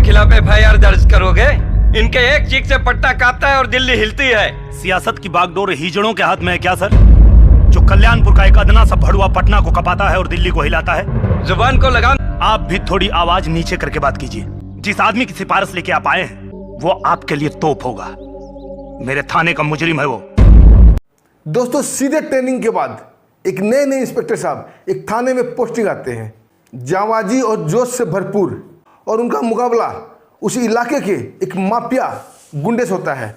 खिलाफ FIR दर्ज करोगे? इनके एक चीख से पटना कांपता है और दिल्ली हिलती है। सियासत की बागडोर हिजड़ों के हाथ में है क्या सर, जो कल्याणपुर का एक अदना सा भड़ुआ पटना को कपाता है और दिल्ली को हिलाता है? जुबान को लगाम। आप भी थोड़ी आवाज नीचे करके बात कीजिए। जिस आदमी की सिफारिश लेके आप आए हैं वो आपके लिए तोप होगा। मेरे थाने का मुजरिम है वो। दोस्तों, सीधे ट्रेनिंग के बाद एक नए इंस्पेक्टर साहब एक थाने में पोस्टिंग आते हैं, जांबाजी और जोश से भरपूर, और उनका मुकाबला उस इलाके के एक माफिया गुंडे से होता है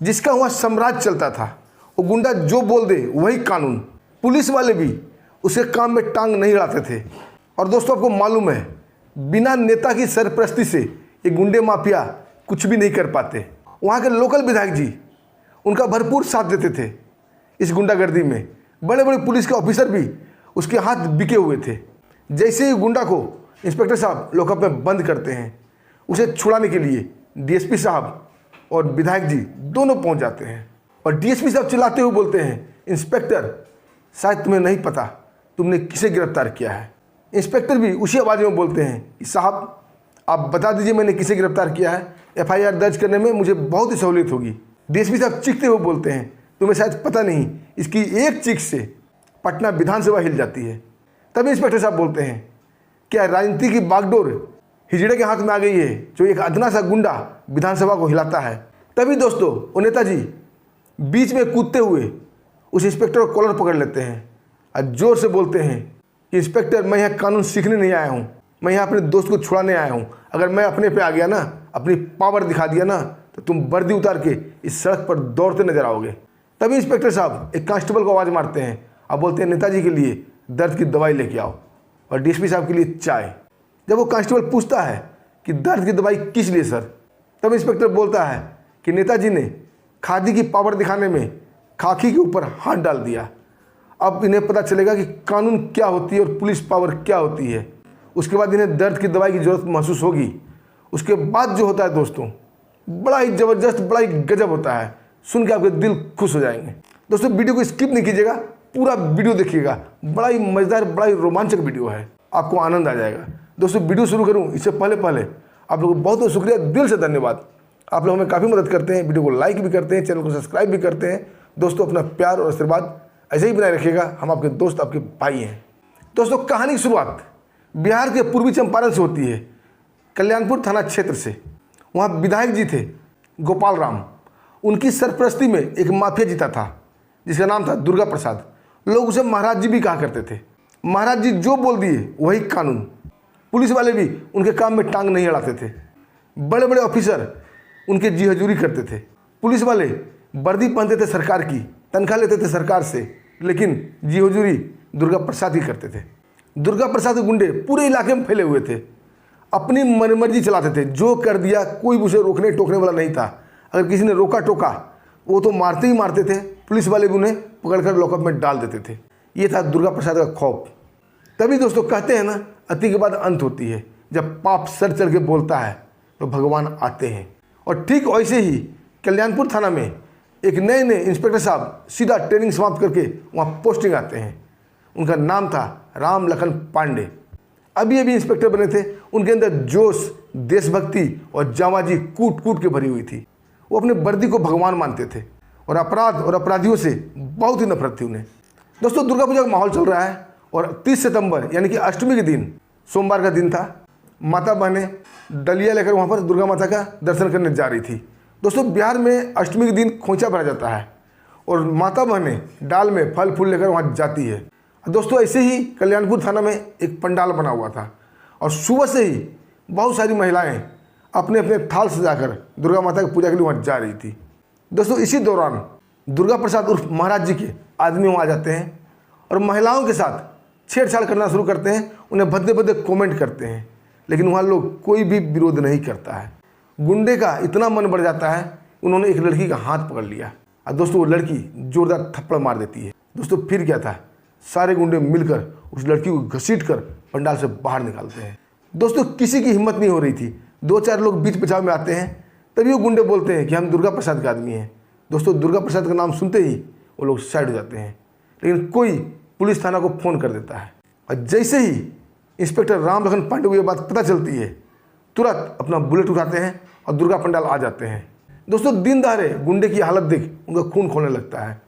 जिसका वहाँ साम्राज्य चलता था। वो गुंडा जो बोल दे वही कानून। पुलिस वाले भी उसके काम में टांग नहीं अड़ाते थे। और दोस्तों, आपको मालूम है, बिना नेता की सरपरस्ती से ये गुंडे माफिया कुछ भी नहीं कर पाते। वहाँ के लोकल विधायक जी उनका भरपूर साथ देते थे इस गुंडागर्दी में। बड़े बड़े पुलिस के ऑफिसर भी उसके हाथ बिके हुए थे। जैसे ही गुंडा को इंस्पेक्टर साहब लॉकअप में बंद करते हैं, उसे छुड़ाने के लिए DSP साहब और विधायक जी दोनों पहुंच जाते हैं। और DSP साहब चिल्लाते हुए बोलते हैं, इंस्पेक्टर, शायद तुम्हें नहीं पता तुमने किसे गिरफ्तार किया है। इंस्पेक्टर भी उसी आवाज़ में बोलते हैं, साहब आप बता दीजिए मैंने किसे गिरफ्तार किया है, FIR दर्ज करने में मुझे बहुत ही सहूलियत होगी। DSP साहब चीखते हुए बोलते हैं, तुम्हें शायद पता नहीं, इसकी एक चीख से पटना विधानसभा हिल जाती है। तभी इंस्पेक्टर साहब बोलते हैं, क्या राजनीति की बागडोर हिजड़े के हाथ में आ गई है, जो एक अदना सा गुंडा विधानसभा को हिलाता है। तभी दोस्तों, वो नेताजी बीच में कूदते हुए उस इंस्पेक्टर को कॉलर पकड़ लेते हैं और जोर से बोलते हैं कि इंस्पेक्टर, मैं यहाँ कानून सीखने नहीं आया हूँ, मैं यहाँ अपने दोस्त को छुड़ाने आया हूँ। अगर मैं अपने पे आ गया ना, अपनी पावर दिखा दिया ना, तो तुम वर्दी उतार के इस सड़क पर दौड़ते नजर आओगे। तभी इंस्पेक्टर साहब एक कांस्टेबल को आवाज़ मारते हैं और बोलते हैं, नेताजी के लिए दर्द की दवाई लेके आओ और DSP साहब के लिए चाय। जब वो कांस्टेबल पूछता है कि दर्द की दवाई किस लिए सर, तब इंस्पेक्टर बोलता है कि नेताजी ने खादी की पावर दिखाने में खाकी के ऊपर हाथ डाल दिया। अब इन्हें पता चलेगा कि कानून क्या होती है और पुलिस पावर क्या होती है। उसके बाद इन्हें दर्द की दवाई की ज़रूरत महसूस होगी। उसके बाद जो होता है दोस्तों, बड़ा ही ज़बरदस्त, बड़ा ही गजब होता है। सुन के आपके दिल खुश हो जाएंगे। दोस्तों, वीडियो को स्किप नहीं कीजिएगा, पूरा वीडियो देखिएगा। बड़ा ही मज़ेदार, बड़ा ही रोमांचक वीडियो है, आपको आनंद आ जाएगा। दोस्तों, वीडियो शुरू करूं इससे पहले आप लोगों को बहुत बहुत शुक्रिया, दिल से धन्यवाद। आप लोग हमें काफ़ी मदद करते हैं, वीडियो को लाइक भी करते हैं, चैनल को सब्सक्राइब भी करते हैं। दोस्तों, अपना प्यार और आशीर्वाद ऐसे ही बनाए रखिएगा। हम आपके दोस्त, आपके भाई हैं। दोस्तों, कहानी की शुरुआत बिहार के पूर्वी चंपारण से होती है, कल्याणपुर थाना क्षेत्र से। वहाँ विधायक जी थे गोपाल राम। उनकी सरपरस्ती में एक माफिया जीता था जिसका नाम था दुर्गा प्रसाद। लोग उसे महाराज जी भी कहा करते थे। महाराज जी जो बोल दिए वही कानून। पुलिस वाले भी उनके काम में टांग नहीं अड़ाते थे। बड़े बड़े ऑफिसर उनके जी हजूरी करते थे। पुलिस वाले वर्दी पहनते थे सरकार की, तनख्वाह लेते थे सरकार से, लेकिन जी हजूरी दुर्गा प्रसाद ही करते थे। दुर्गा प्रसाद के गुंडे पूरे इलाके में फैले हुए थे, अपनी मनमर्जी चलाते थे। जो कर दिया, कोई उसे रोकने टोकने वाला नहीं था। अगर किसी ने रोका टोका, वो तो मारते ही मारते थे। पुलिस वाले भी उन्हें पकड़कर लॉकअप में डाल देते थे। ये था दुर्गा प्रसाद का खौफ। तभी दोस्तों, कहते हैं ना, अति के बाद अंत होती है। जब पाप सर चढ़ के बोलता है तो भगवान आते हैं। और ठीक वैसे ही कल्याणपुर थाना में एक नए इंस्पेक्टर साहब सीधा ट्रेनिंग समाप्त करके वहाँ पोस्टिंग आते हैं। उनका नाम था राम लखन पांडे। अभी इंस्पेक्टर बने थे। उनके अंदर जोश, देशभक्ति और जांबाजी कूट कूट के भरी हुई थी। वो अपने वर्दी को भगवान मानते थे और अपराध और अपराधियों से बहुत ही नफरत थी उन्हें। दोस्तों, दुर्गा पूजा का माहौल चल रहा है और 30 सितंबर यानी कि अष्टमी के दिन, सोमवार का दिन था। माता बहनें डलिया लेकर वहाँ पर दुर्गा माता का दर्शन करने जा रही थी। दोस्तों, बिहार में अष्टमी के दिन खोइचा भरा जाता है और माता बहनें डाल में फल फूल लेकर वहाँ जाती है। दोस्तों, ऐसे ही कल्याणपुर थाना में एक पंडाल बना हुआ था और सुबह से ही बहुत सारी महिलाएं अपने अपने थाल सजाकर दुर्गा माता की पूजा के लिए वहाँ जा रही थी। दोस्तों, इसी दौरान दुर्गा प्रसाद उर्फ महाराज जी के आदमी वहाँ आ जाते हैं और महिलाओं के साथ छेड़छाड़ करना शुरू करते हैं। उन्हें भद्दे भद्दे कमेंट करते हैं, लेकिन वहाँ लोग कोई भी विरोध नहीं करता है। गुंडे का इतना मन बढ़ जाता है, उन्होंने एक लड़की का हाथ पकड़ लिया और दोस्तों, वो लड़की जोरदार थप्पड़ मार देती है। दोस्तों, फिर क्या था, सारे गुंडे मिलकर उस लड़की को घसीटकर पंडाल से बाहर निकालते हैं। दोस्तों, किसी की हिम्मत नहीं हो रही थी। 2-4 लोग बीच बचाव में आते हैं। तभी वो गुंडे बोलते हैं कि हम दुर्गा प्रसाद के आदमी हैं। दोस्तों, दुर्गा प्रसाद का नाम सुनते ही वो लोग साइड हो जाते हैं, लेकिन कोई पुलिस थाना को फ़ोन कर देता है। और जैसे ही इंस्पेक्टर राम लखन पांडे को ये बात पता चलती है तुरंत अपना बुलेट उठाते हैं और दुर्गा पंडाल आ जाते हैं। दोस्तों दिन दहाड़े गुंडे की हालत देख उनका खून खोलने लगता है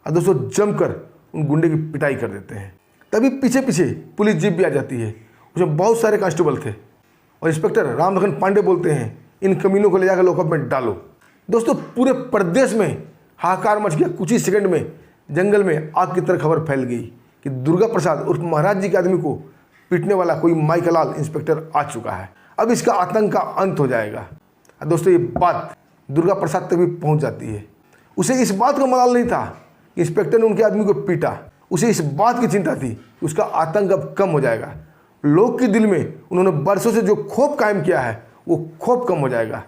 और दोस्तों जमकर उन गुंडे की पिटाई कर देते हैं। तभी पीछे पीछे पुलिस जीप भी आ जाती है, उसमें बहुत सारे कांस्टेबल थे और इंस्पेक्टर रामलखन पांडे बोलते हैं इन कमीनों को ले जाकर लॉकअप में डालो। दोस्तों पूरे प्रदेश में हाहाकार मच गया। कुछ ही सेकंड में जंगल में आग की तरह खबर फैल गई कि दुर्गा प्रसाद उर्फ महाराज जी के आदमी को पीटने वाला कोई माइकलाल इंस्पेक्टर आ चुका है। अब इसका आतंक का अंत हो जाएगा। दोस्तों ये बात दुर्गा प्रसाद तक भी पहुंच जाती है। उसे इस बात का मलाल नहीं था कि इंस्पेक्टर ने उनके आदमी को पीटा, उसे इस बात की चिंता थी कि उसका आतंक अब कम हो जाएगा। लोग के दिल में उन्होंने बरसों से जो खौफ कायम किया है वो खौफ कम हो जाएगा।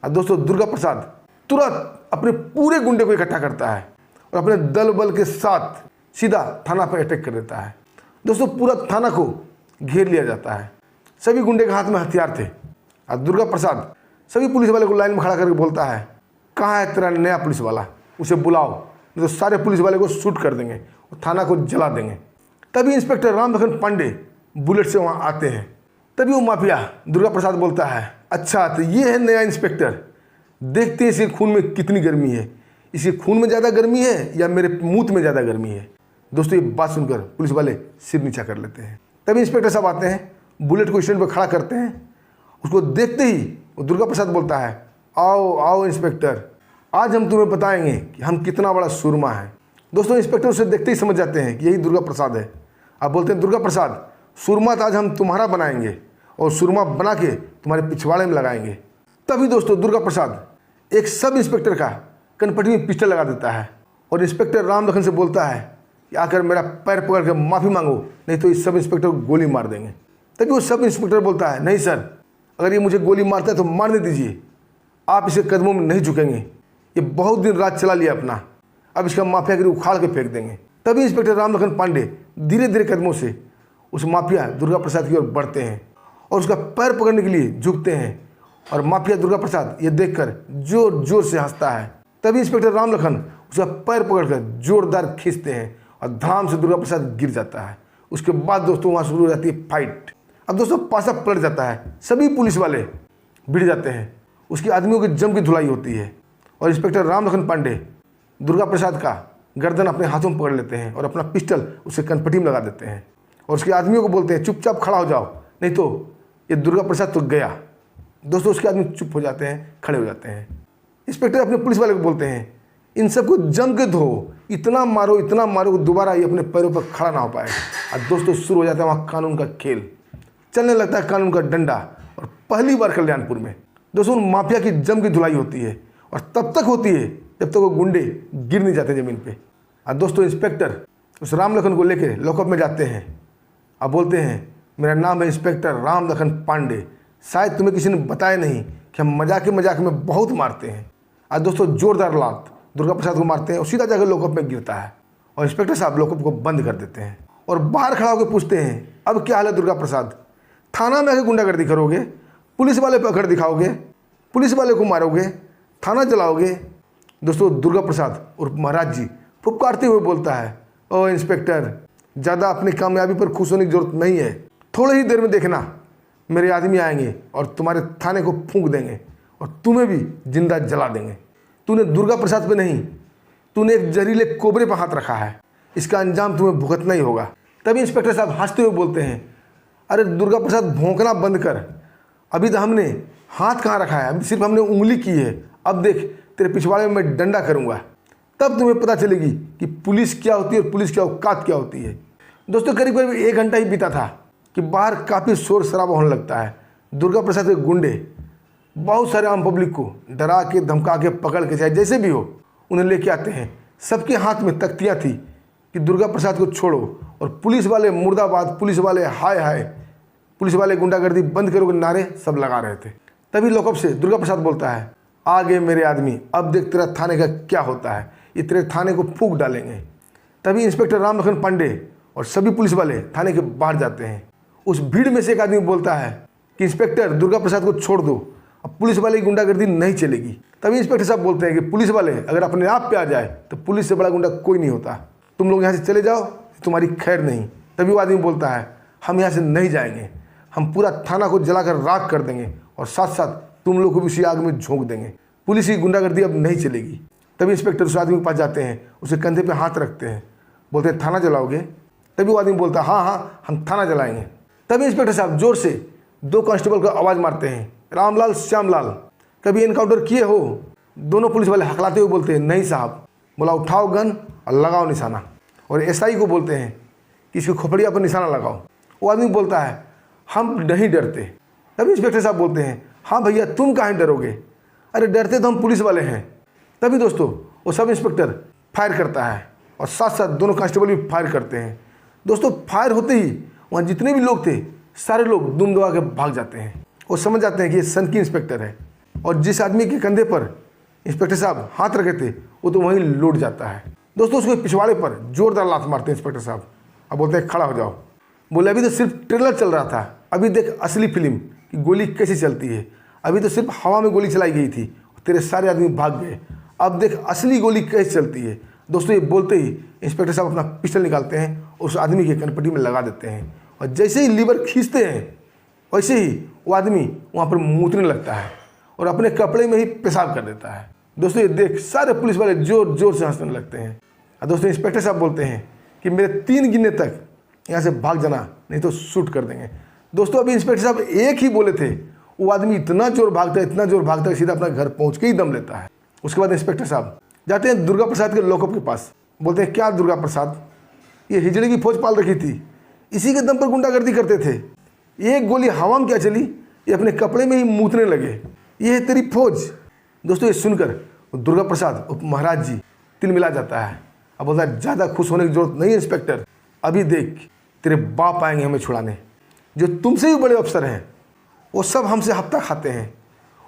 और दोस्तों दुर्गा प्रसाद तुरंत अपने पूरे गुंडे को इकट्ठा करता है और अपने दल बल के साथ सीधा थाना पर अटैक कर देता है। दोस्तों पूरा थाना को घेर लिया जाता है। सभी गुंडे के हाथ में हथियार थे और दुर्गा प्रसाद सभी पुलिस वाले को लाइन में खड़ा करके बोलता है, कहाँ है तेरा नया पुलिस वाला, उसे बुलाओ नहीं तो सारे पुलिस वाले को शूट कर देंगे और थाना को जला देंगे। तभी इंस्पेक्टर रामलखन पांडे बुलेट से वहाँ आते हैं। तभी वो माफिया दुर्गा प्रसाद बोलता है, अच्छा तो ये है नया इंस्पेक्टर, देखते हैं इसके खून में कितनी गर्मी है, इसके खून में ज़्यादा गर्मी है या मेरे मुंह में ज़्यादा गर्मी है। दोस्तों ये बात सुनकर पुलिस वाले सिर नीचा कर लेते हैं। तभी इंस्पेक्टर साहब आते हैं, बुलेट को स्टैंड पर खड़ा करते हैं। उसको देखते ही वो दुर्गा प्रसाद बोलता है, आओ आओ इंस्पेक्टर, आज हम तुम्हें बताएंगे कि हम कितना बड़ा सूरमा है। दोस्तों इंस्पेक्टर उसे देखते ही समझ जाते हैं कि यही दुर्गा प्रसाद है। आप बोलते हैं, दुर्गा प्रसाद सूरमा तो आज हम तुम्हारा बनाएंगे और सूरमा बना के तुम्हारे पिछवाड़े में लगाएंगे। तभी दोस्तों दुर्गा प्रसाद एक सब इंस्पेक्टर का कनपटी में पिस्टल लगा देता है और इंस्पेक्टर रामलखन से बोलता है कि आकर मेरा पैर पकड़ कर माफ़ी मांगो, नहीं तो इस सब इंस्पेक्टर को गोली मार देंगे। तभी वो सब इंस्पेक्टर बोलता है, नहीं सर, अगर ये मुझे गोली मारता है तो मारने दीजिए, आप इसके कदमों में नहीं झुकेंगे, ये बहुत दिन रात चला लिया अपना, अब इसका माफियागिरी उखाड़ के फेंक देंगे। तभी इंस्पेक्टर रामलखन पांडे धीरे धीरे कदमों से उस माफिया दुर्गा प्रसाद की ओर बढ़ते हैं और उसका पैर पकड़ने के लिए झुकते हैं और माफिया दुर्गा प्रसाद ये देखकर जोर जोर से हंसता है। तभी इंस्पेक्टर रामलखन उसका पैर पकड़कर जोरदार खींचते हैं और धाम से दुर्गा प्रसाद गिर जाता है। उसके बाद दोस्तों वहाँ शुरू हो जाती है फाइट। अब दोस्तों पासा पलट जाता है, सभी पुलिस वाले भिड़ जाते हैं, उसके आदमियों की जम की धुलाई होती है और इंस्पेक्टर रामलखन पांडे दुर्गा प्रसाद का गर्दन अपने हाथों में पकड़ लेते हैं और अपना पिस्टल उसे कनपटी में लगा देते हैं और उसके आदमियों को बोलते हैं, चुपचाप खड़ा हो जाओ, नहीं तो ये दुर्गा प्रसाद तो गया। दोस्तों उसके आदमी चुप हो जाते हैं, खड़े हो जाते हैं। इंस्पेक्टर अपने पुलिस वाले को बोलते हैं, इन सबको जम के धो, इतना मारो कि दोबारा ये अपने पैरों पर खड़ा ना हो पाए। और दोस्तों शुरू हो जाता है वहाँ कानून का खेल, चलने लगता है कानून का डंडा। और पहली बार कल्याणपुर में दोस्तों उन माफिया की जम की धुलाई होती है और तब तक होती है जब तक वो गुंडे गिर नहीं जाते ज़मीन पे। और दोस्तों इंस्पेक्टर उस रामलखन को लेकर लॉकअप में जाते हैं। अब बोलते हैं, मेरा नाम है इंस्पेक्टर रामलखन पांडे, शायद तुम्हें किसी ने बताया नहीं कि हम मजाक में बहुत मारते हैं। और दोस्तों जोरदार लात दुर्गा प्रसाद को मारते हैं और सीधा जाकर लॉकअप में गिरता है और इंस्पेक्टर साहब लॉकअप को बंद कर देते हैं और बाहर खड़ा होकर पूछते हैं, अब क्या हाल है दुर्गा प्रसाद, थाना में आके गुंडागर्दी करोगे, पुलिस वाले पे अकड़ दिखाओगे, पुलिस वाले को मारोगे, थाना जलाओगे। दोस्तों दुर्गा प्रसाद उर्फ महाराज जी फुफकारते हुए बोलता है, ओ इंस्पेक्टर, ज़्यादा अपनी कामयाबी पर खुश होने की जरूरत नहीं है, थोड़ी ही देर में देखना मेरे आदमी आएंगे और तुम्हारे थाने को फूंक देंगे और तुम्हें भी जिंदा जला देंगे। तूने दुर्गा प्रसाद पे नहीं, तूने एक जहरीले कोबरे पर हाथ रखा है, इसका अंजाम तुम्हें भुगतना ही होगा। तभी इंस्पेक्टर साहब हंसते हुए बोलते हैं, अरे दुर्गा प्रसाद भौंकना बंद कर, अभी तो हमने हाथ कहाँ रखा है, अभी सिर्फ हमने उंगली की है, अब देख तेरे पिछवाड़े में मैं डंडा करूँगा, तब तुम्हें पता चलेगी कि पुलिस क्या होती है और पुलिस की औकात क्या होती है। दोस्तों करीब करीब 1 घंटा ही बीता था कि बाहर काफ़ी शोर शराबा होने लगता है। दुर्गा प्रसाद के गुंडे बहुत सारे आम पब्लिक को डरा के धमका के पकड़ के, चाहे जैसे भी हो, उन्हें लेके आते हैं। सबके हाथ में तख्तियाँ थी कि दुर्गा प्रसाद को छोड़ो और पुलिस वाले मुर्दाबाद, पुलिस वाले हाय हाय, पुलिस वाले गुंडागर्दी बंद करो के नारे सब लगा रहे थे। तभी लॉकअप से दुर्गा प्रसाद बोलता है, आ गए मेरे आदमी, अब देख तेरा थाने का क्या होता है, ये तेरे थाने को फूंक डालेंगे। तभी इंस्पेक्टर रामलखन पांडे और सभी पुलिस वाले थाने के बाहर जाते हैं। उस भीड़ में से एक आदमी बोलता है कि इंस्पेक्टर दुर्गा प्रसाद को छोड़ दो, अब पुलिस वाले की गुंडागर्दी नहीं चलेगी। तभी इंस्पेक्टर साहब बोलते हैं कि पुलिस वाले अगर अपने आप पे आ जाए तो पुलिस से बड़ा गुंडा कोई नहीं होता, तुम लोग यहाँ से चले जाओ, तुम्हारी खैर नहीं। तभी वो आदमी बोलता है, हम यहाँ से नहीं जाएंगे, हम पूरा थाना को जलाकर राख कर देंगे और साथ साथ तुम लोग को भी उसी आग में झोंक देंगे। पुलिस की गुंडागर्दी अब नहीं चलेगी। तभी इंस्पेक्टर उस आदमी के पास जाते हैं, उसके कंधे पे हाथ रखते हैं, बोलते हैं थाना जलाओगे? तभी वो आदमी बोलता है हाँ हाँ हम थाना जलाएंगे। तभी इंस्पेक्टर साहब जोर से 2 कांस्टेबल को आवाज़ मारते हैं, रामलाल श्यामलाल कभी इनकाउंटर किए हो? दोनों पुलिस वाले हकलाते हुए बोलते हैं नहीं साहब। बोला उठाओ गन और लगाओ निशाना। और एसआई को बोलते हैं कि इसकी खोपड़िया पर निशाना लगाओ। वो आदमी बोलता है हम नहीं डरते। तभी इंस्पेक्टर साहब बोलते हैं हाँ भैया तुम काहे डरोगे? अरे डरते तो हम पुलिस वाले हैं। तभी दोस्तों वो सब इंस्पेक्टर फायर करता है और साथ साथ दोनों कांस्टेबल भी फायर करते हैं। दोस्तों फायर होते ही वहाँ जितने भी लोग थे सारे लोग दुम दबा के भाग जाते हैं और समझ जाते हैं कि ये सनकी इंस्पेक्टर है। और जिस आदमी के कंधे पर इंस्पेक्टर साहब हाथ रखे थे वो तो वहीं लौट जाता है। दोस्तों उसके पिछवाड़े पर जोरदार लात मारते हैं इंस्पेक्टर साहब। अब बोलते हैं खड़ा हो जाओ। बोले अभी तो सिर्फ ट्रेलर चल रहा था, अभी देख असली फिल्म कि गोली कैसी चलती है। अभी तो सिर्फ हवा में गोली चलाई गई थी, तेरे सारे आदमी भाग गए, अब देख असली गोली कैसे चलती है। दोस्तों ये बोलते ही इंस्पेक्टर साहब अपना पिस्टल निकालते हैं और उस आदमी के कनपट्टी में लगा देते हैं। और जैसे ही लीवर खींचते हैं वैसे ही वो आदमी वहाँ पर मूतने लगता है और अपने कपड़े में ही पेशाब कर देता है। दोस्तों ये देख सारे पुलिस वाले जोर जोर से हंसने लगते हैं। और दोस्तों इंस्पेक्टर साहब बोलते हैं कि मेरे 3 गिनने तक यहाँ से भाग जाना, नहीं तो शूट कर देंगे। दोस्तों अभी इंस्पेक्टर साहब एक ही बोले थे, वो आदमी इतना जोर भागता है, इतना जोर भागता है, सीधा अपना घर पहुँच के ही दम लेता है। उसके बाद इंस्पेक्टर साहब जाते हैं दुर्गा प्रसाद के लॉकअप के पास। बोलते हैं क्या दुर्गा प्रसाद, ये हिजड़े की फौज पाल रखी थी, इसी के दम पर गुंडागर्दी करते थे। एक गोली हवा में क्या चली, ये अपने कपड़े में ही मूतने लगे, ये है तेरी फौज। दोस्तों ये सुनकर दुर्गा प्रसाद उप महाराज जी तिल मिला जाता है। अब बोलता है ज़्यादा खुश होने की जरूरत नहीं है इंस्पेक्टर, अभी देख तेरे बाप आएंगे हमें छुड़ाने। जो तुमसे भी बड़े अफसर हैं वो सब हमसे हफ्ता खाते हैं,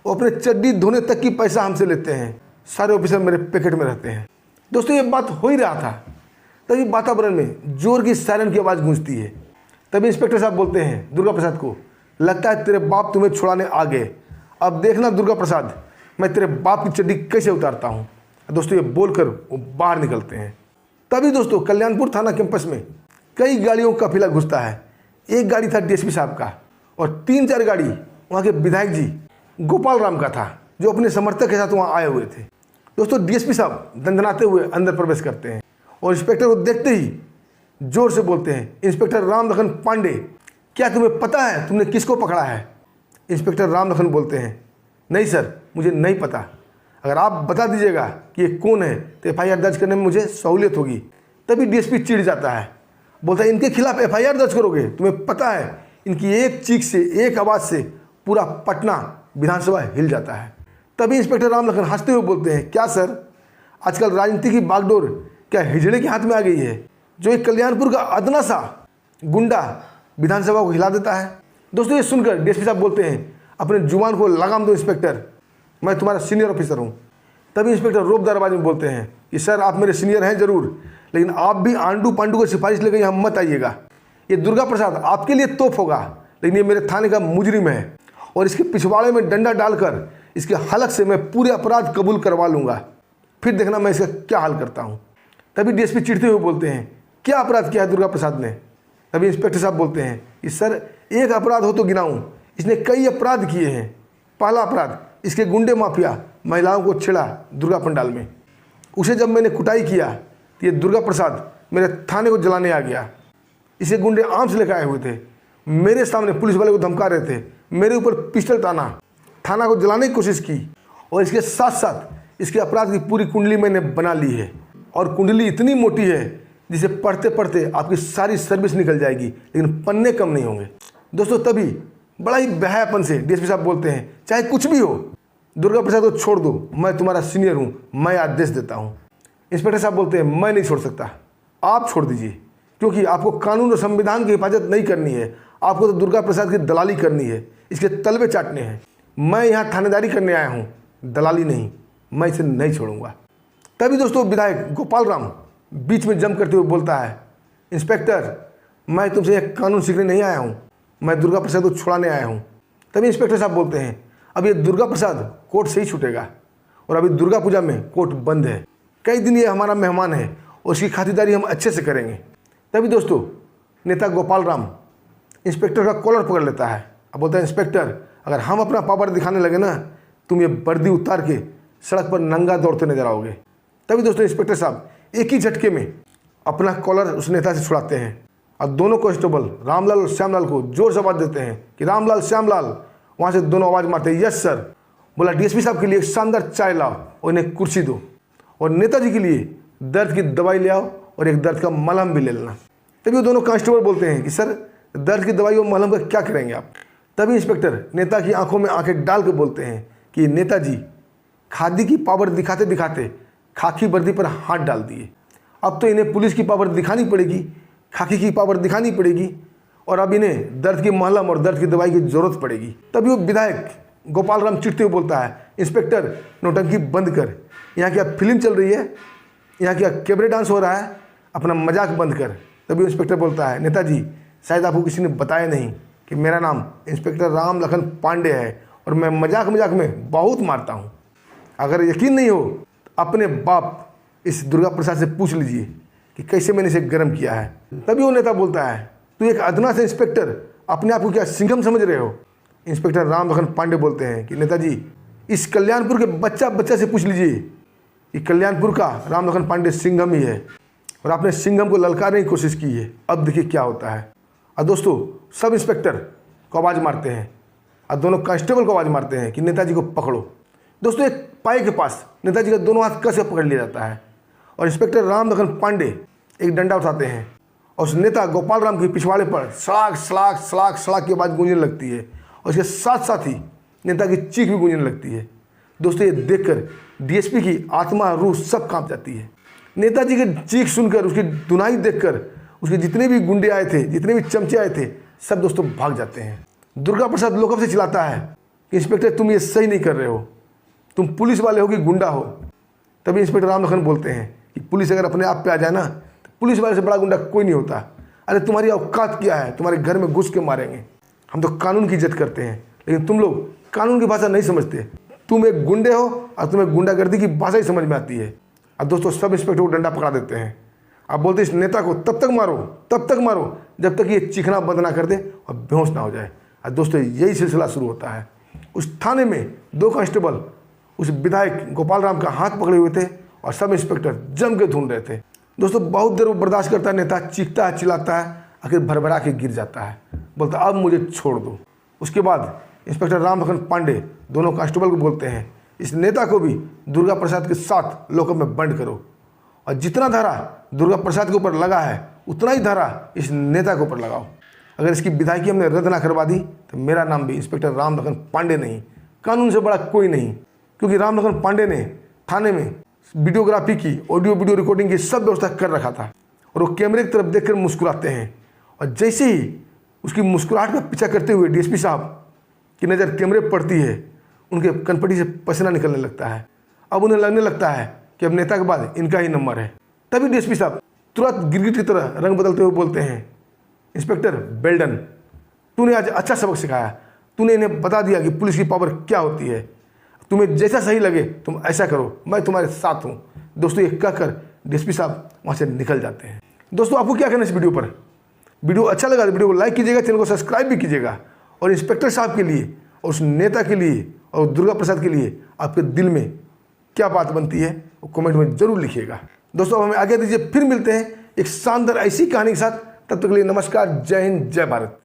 वो अपने चड्डी धोने तक की पैसा हमसे लेते हैं, सारे ऑफिसर मेरे पैकेट में रहते हैं। दोस्तों ये बात हो ही रहा था, तभी वातावरण में जोर की सायरन की आवाज़ गूंजती है। तभी इंस्पेक्टर साहब बोलते हैं दुर्गा प्रसाद को, लगता है तेरे बाप तुम्हें छुड़ाने आ गए, अब देखना दुर्गा प्रसाद मैं तेरे बाप की चड्डी कैसे उतारता हूँ। दोस्तों ये बोलकर वो बाहर निकलते हैं। तभी दोस्तों कल्याणपुर थाना कैंपस में कई गाड़ियों का काफिला घुसता है। एक गाड़ी था डीएसपी साहब का और 3-4 गाड़ी वहाँ के विधायक जी गोपाल राम का था, जो अपने समर्थक के साथ वहाँ आए हुए थे। दोस्तों डीएसपी साहब दंदनाते हुए अंदर प्रवेश करते हैं और इंस्पेक्टर को देखते ही जोर से बोलते हैं इंस्पेक्टर राम लखन पांडे, क्या तुम्हें पता है तुमने किसको पकड़ा है? इंस्पेक्टर राम लखन बोलते हैं नहीं सर मुझे नहीं पता, अगर आप बता दीजिएगा कि ये कौन है तो एफआईआर दर्ज करने में मुझे सहूलियत होगी। तभी डीएसपी चिढ़ जाता है, बोलता है इनके खिलाफ एफआईआर दर्ज करोगे? तुम्हें पता है इनकी एक चीख से, एक आवाज़ से पूरा पटना विधानसभा हिल जाता है। तभी इंस्पेक्टर राम लखन हंसते हुए बोलते हैं क्या सर, आजकल राजनीति की बागडोर क्या हिजड़े के हाथ में आ गई है, जो एक कल्याणपुर का अदना सा गुंडा विधानसभा को हिला देता है? दोस्तों ये सुनकर डीएसपी साहब बोलते हैं अपने जुबान को लगाम दो इंस्पेक्टर, मैं तुम्हारा सीनियर ऑफिसर हूँ। तभी इंस्पेक्टर रोबदार आवाज में बोलते हैं कि सर आप मेरे सीनियर हैं जरूर, लेकिन आप भी आंडू पांडू की सिफारिश लेकर यहाँ मत आइएगा। ये दुर्गा प्रसाद आपके लिए तोप होगा, लेकिन ये मेरे थाने का मुजरिम है और इसके पिछवाड़े में डंडा डालकर इसके हलक से मैं पूरे अपराध कबूल करवा लूँगा, फिर देखना मैं इसका क्या हाल करता हूँ। तभी डीएसपी चिढ़ते हुए बोलते हैं क्या अपराध किया है दुर्गा प्रसाद ने? तभी इंस्पेक्टर साहब बोलते हैं कि सर एक अपराध हो तो गिनाऊं, इसने कई अपराध किए हैं। पहला अपराध, इसके गुंडे माफिया महिलाओं को छेड़ा दुर्गा पंडाल में, उसे जब मैंने कुटाई किया तो ये दुर्गा प्रसाद मेरे थाने को जलाने आ गया। इसे गुंडे आम से लेकर आए हुए थे, मेरे सामने पुलिस वाले को धमका रहे थे, मेरे ऊपर पिस्टल ताना, थाना को जलाने की कोशिश की और इसके साथ साथ इसके अपराध की पूरी कुंडली मैंने बना ली है। और कुंडली इतनी मोटी है जिसे पढ़ते पढ़ते आपकी सारी सर्विस निकल जाएगी, लेकिन पन्ने कम नहीं होंगे। दोस्तों तभी बड़ा ही बेहयापन से डीएसपी साहब बोलते हैं चाहे कुछ भी हो दुर्गा प्रसाद को छोड़ दो, मैं तुम्हारा सीनियर हूँ, मैं आदेश देता हूँ। इंस्पेक्टर साहब बोलते हैं मैं नहीं छोड़ सकता, आप छोड़ दीजिए, क्योंकि आपको कानून और संविधान की हिफाजत नहीं करनी है, आपको तो दुर्गा प्रसाद की दलाली करनी है, इसके तलवे चाटने हैं। मैं यहाँ थानेदारी करने आया हूँ, दलाली नहीं, मैं इसे नहीं छोड़ूंगा। तभी दोस्तों विधायक गोपाल राम बीच में जम करते हुए बोलता है इंस्पेक्टर मैं तुमसे एक कानून सीखने नहीं आया हूँ, मैं दुर्गा प्रसाद को छुड़ाने आया हूँ। तभी इंस्पेक्टर साहब बोलते हैं अब ये दुर्गा प्रसाद कोर्ट से ही छूटेगा और अभी दुर्गा पूजा में कोर्ट बंद है, कई दिन ये हमारा मेहमान है और उसकी खातिरदारी हम अच्छे से करेंगे। तभी दोस्तों नेता गोपाल राम इंस्पेक्टर का कॉलर पकड़ लेता है। अब बोलता है, इंस्पेक्टर अगर हम अपना पावर दिखाने लगे ना, तुम ये वर्दी उतार के सड़क पर नंगा दौड़ते नजर आओगे। तभी दोस्तों इंस्पेक्टर साहब एक ही झटके में अपना कॉलर उस नेता से छुड़ाते हैं और दोनों कांस्टेबल रामलाल और श्यामलाल को जोर से आवाज़ देते हैं कि रामलाल, श्यामलाल। वहाँ से दोनों आवाज़ मारते हैं, यस सर। बोला, डीएसपी साहब के लिए एक शानदार चाय लाओ और इन्हें कुर्सी दो, और नेताजी के लिए दर्द की दवाई ले आओ और एक दर्द का मलहम भी ले लेना। तभी वो दोनों कांस्टेबल बोलते हैं कि सर दर्द की दवाई और मलहम का क्या करेंगे आप। तभी इंस्पेक्टर नेता की आंखों में आंखें डाल के बोलते हैं कि नेताजी खादी की पावर दिखाते दिखाते खाकी वर्दी पर हाथ डाल दिए। अब तो इन्हें पुलिस की पावर दिखानी पड़ेगी, खाकी की पावर दिखानी पड़ेगी, और अब इन्हें दर्द की मलहम और दर्द की दवाई की जरूरत पड़ेगी। तभी वो विधायक गोपाल राम चिढ़ते हुए बोलता है, इंस्पेक्टर नौटंकी बंद कर, यहाँ क्या फिल्म चल रही है, यहाँ क्या कैबरे डांस हो रहा है, अपना मजाक बंद कर। तभी इंस्पेक्टर बोलता है, नेताजी शायद आपको किसी ने बताया नहीं कि मेरा नाम इंस्पेक्टर राम लखन पांडे है और मैं मजाक मजाक में बहुत मारता हूँ। अगर यकीन नहीं हो अपने बाप इस दुर्गा प्रसाद से पूछ लीजिए कि कैसे मैंने इसे गर्म किया है। तभी वो नेता बोलता है, तू एक अदना से इंस्पेक्टर अपने आप को क्या सिंघम समझ रहे हो। इंस्पेक्टर राम लखन पांडे बोलते हैं कि नेताजी इस कल्याणपुर के बच्चा से पूछ लीजिए कि कल्याणपुर का राम लखन पांडे सिंघम ही है, और आपने सिंघम को ललकारने की कोशिश की है। अब देखिए क्या होता है। और दोस्तों सब इंस्पेक्टर को आवाज़ मारते हैं और दोनों कांस्टेबल को आवाज़ मारते हैं कि नेताजी को पकड़ो। दोस्तों एक पाए के पास नेताजी का दोनों हाथ कस पकड़ लिया जाता है और इंस्पेक्टर राम लखन पांडे एक डंडा उठाते हैं और उस नेता गोपाल राम के पिछवाड़े पर सड़ाक सड़ाक सड़ाक सड़ाक की आवाज़ गूंजने लगती है, और इसके साथ साथ ही नेता की चीख भी गूंजने लगती है। दोस्तों ये देखकर डीएसपी की आत्मा रूह सब कांप जाती है। नेताजी की चीख सुनकर, उसकी दुनाई देखकर उसके जितने भी गुंडे आए थे, जितने भी चमचे आए थे, सब दोस्तों भाग जाते हैं। दुर्गा प्रसाद लोकअप से चिल्लाता है कि इंस्पेक्टर तुम ये सही नहीं कर रहे हो, तुम पुलिस वाले हो कि गुंडा हो। तभी इंस्पेक्टर राम लखन बोलते हैं कि पुलिस अगर अपने आप पे आ जाए ना, तो पुलिस वाले से बड़ा गुंडा कोई नहीं होता। अरे तुम्हारी औकात क्या है, तुम्हारे घर में घुस के मारेंगे। हम तो कानून की इज्जत करते हैं, लेकिन तुम लोग कानून की भाषा नहीं समझते। तुम एक गुंडे हो और तुम्हें गुंडागर्दी की भाषा ही समझ में आती है। अब दोस्तों सब इंस्पेक्टर को डंडा पकड़ा देते हैं। अब बोलते इस नेता को तब तक मारो जब तक ये चीखना बंद ना कर दे और बेहोश ना हो जाए। और दोस्तों यही सिलसिला शुरू होता है। उस थाने में दो कांस्टेबल उस विधायक गोपाल राम का हाथ पकड़े हुए थे और सब इंस्पेक्टर जम के ढूंढ रहे थे। दोस्तों बहुत देर वो बर्दाश्त करता है, नेता चीखता है, चिल्लाता है, आखिर भरभरा के गिर जाता है, बोलता अब मुझे छोड़ दो। उसके बाद इंस्पेक्टर राम लखन पांडे दोनों कांस्टेबल को बोलते हैं, इस नेता को भी दुर्गा प्रसाद के साथ लोकअप में बंद करो, और जितना धारा दुर्गा प्रसाद के ऊपर लगा है उतना ही धारा इस नेता के ऊपर लगाओ। अगर इसकी विधायकी हमने रद्द ना करवा दी तो मेरा नाम भी इंस्पेक्टर राम लखन पांडे नहीं, कानून से बड़ा कोई नहीं। क्योंकि राम लखन पांडे ने थाने में वीडियोग्राफी की, ऑडियो वीडियो रिकॉर्डिंग की सब व्यवस्था कर रखा था। और वो कैमरे की तरफ देखकर मुस्कुराते हैं, और जैसे ही उसकी मुस्कुराहट का पीछा करते हुए डीएसपी साहब की नज़र कैमरे पर पड़ती है, उनके कनपटी से पसीना निकलने लगता है। अब उन्हें लगने लगता है कि अब नेता के बाद इनका ही नंबर है। तभी डीएसपी साहब तुरंत गिरगिट की तरह रंग बदलते हुए बोलते हैं, इंस्पेक्टर वेल्डन, तूने आज अच्छा सबक सिखाया, तूने इन्हें बता दिया कि पुलिस की पावर क्या होती है। तुम्हें जैसा सही लगे तुम ऐसा करो, मैं तुम्हारे साथ हूँ। दोस्तों ये कहकर डीएसपी साहब वहाँ से निकल जाते हैं। दोस्तों आपको क्या कहना है इस वीडियो पर? वीडियो अच्छा लगा तो वीडियो को लाइक कीजिएगा, चैनल को सब्सक्राइब भी कीजिएगा, और इंस्पेक्टर साहब के लिए और उस नेता के लिए और दुर्गा प्रसाद के लिए आपके दिल में क्या बात बनती है वो कमेंट में जरूर लिखिएगा। दोस्तों हमें आगे दीजिए, फिर मिलते हैं एक शानदार ऐसी कहानी के साथ। तब तक के लिए नमस्कार, जय हिंद, जय भारत।